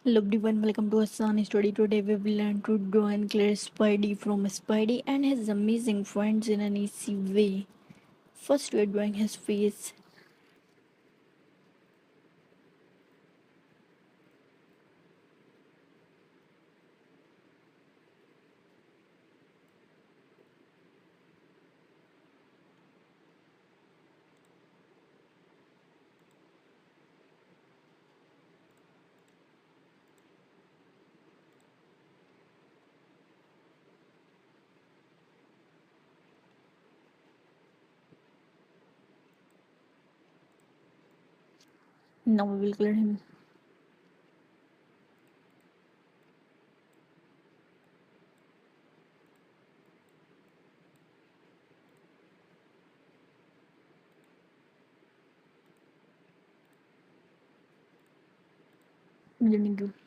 Hello everyone, welcome to Hassan Study. Today we will learn to draw and clear Spidey from Spidey and his amazing friends in an easy way. First we are drawing his face. Now we will clear him. Letting go.